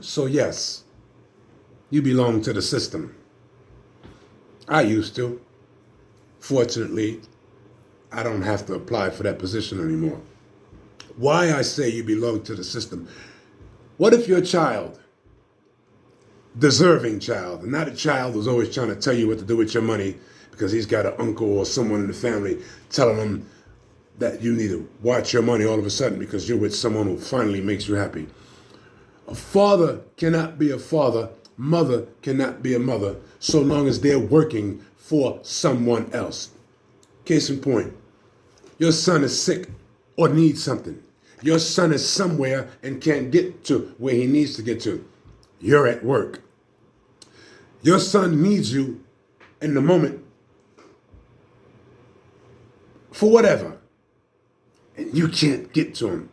So yes, you belong to the system. I used to. Fortunately, I don't have to apply for that position anymore. Why I say you belong to the system. What if you're a child, deserving child, and not a child who's always trying to tell you what to do with your money because he's got an uncle or someone in the family telling him that you need to watch your money all of a sudden because you're with someone who finally makes you happy. A father cannot be a father, mother cannot be a mother, so long as they're working for someone else. Case in point, your son is sick or needs something. Your son is somewhere and can't get to where he needs to get to. You're at work. Your son needs you in the moment for whatever, and you can't get to him.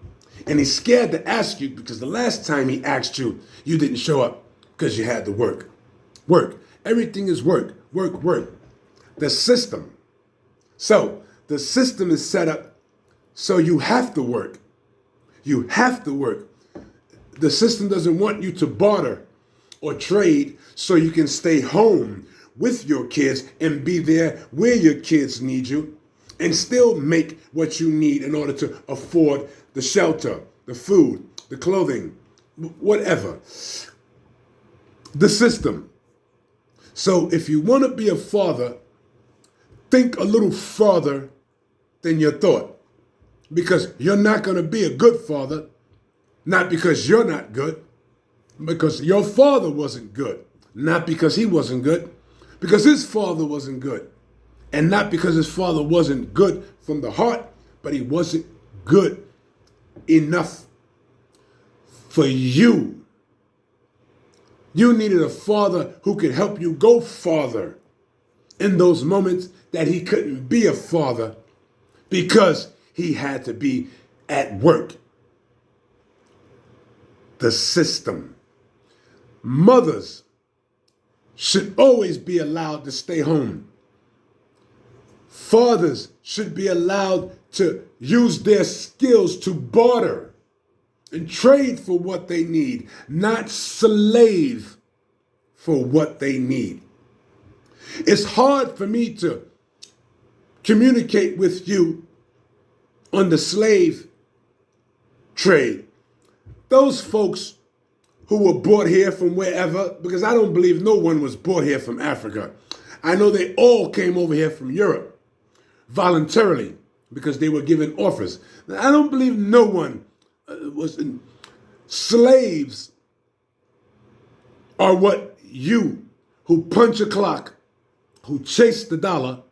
And he's scared to ask you because the last time he asked you, you didn't show up because you had to work. Work. Everything is work. Work, work. The system. So the system is set up so you have to work. You have to work. The system doesn't want you to barter or trade so you can stay home with your kids and be there where your kids need you and still make what you need in order to afford the shelter, the food, the clothing, whatever. The system. So if you want to be a father, think a little farther than your thought. Because you're not going to be a good father, not because you're not good, because your father wasn't good, not because he wasn't good, because his father wasn't good, and not because his father wasn't good from the heart, but he wasn't good enough for you. You needed a father who could help you go farther in those moments that he couldn't be a father because he had to be at work. The system. Mothers should always be allowed to stay home. Fathers should be allowed to use their skills to barter and trade for what they need, not slave for what they need. It's hard for me to communicate with you on the slave trade. Those folks who were brought here from wherever, because I don't believe no one was brought here from Africa. I know they all came over here from Europe voluntarily because they were given offers. I don't believe no one was in. Slaves are what you who punch a clock, who chase the dollar,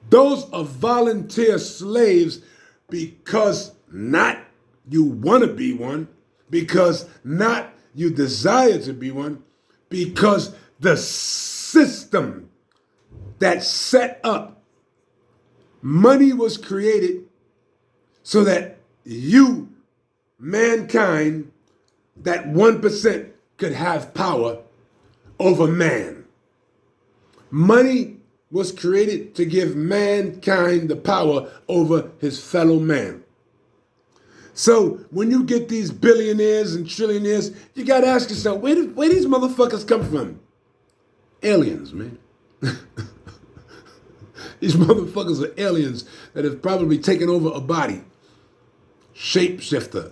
those are volunteer slaves because not you want to be one, because not you desire to be one, because the system that set up money was created so that you, mankind, that 1% could have power over man. Money was created to give mankind the power over his fellow man. So when you get these billionaires and trillionaires, you got to ask yourself, where these motherfuckers come from? Aliens, man. These motherfuckers are aliens that have probably taken over a body. Shapeshifter,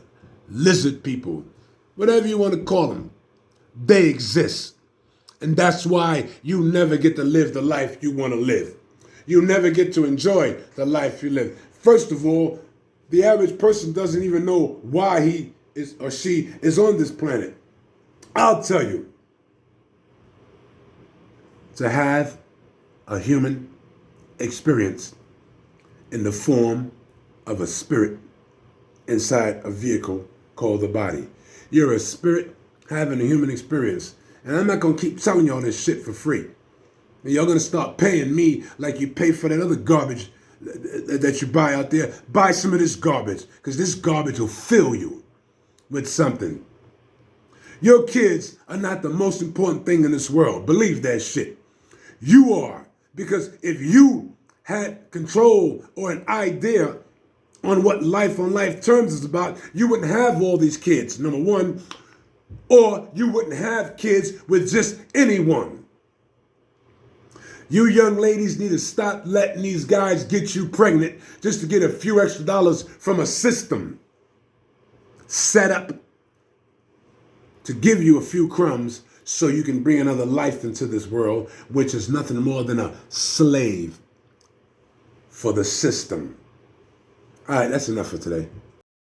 lizard people, whatever you want to call them. They exist. And that's why you never get to live the life you want to live. You never get to enjoy the life you live. First of all, the average person doesn't even know why he is or she is on this planet. I'll tell you. To have a human experience in the form of a spirit inside a vehicle called the body. You're a spirit having a human experience. And I'm not going to keep telling y'all this shit for free. And y'all going to start paying me like you pay for that other garbage that you buy out there. Buy some of this garbage, because this garbage will fill you with something. Your kids are not the most important thing in this world. Believe that shit. You are. Because if you had control or an idea on what life on life terms is about, you wouldn't have all these kids. Number one, or you wouldn't have kids with just anyone. You young ladies need to stop letting these guys get you pregnant just to get a few extra dollars from a system set up to give you a few crumbs so you can bring another life into this world, which is nothing more than a slave for the system. All right, that's enough for today.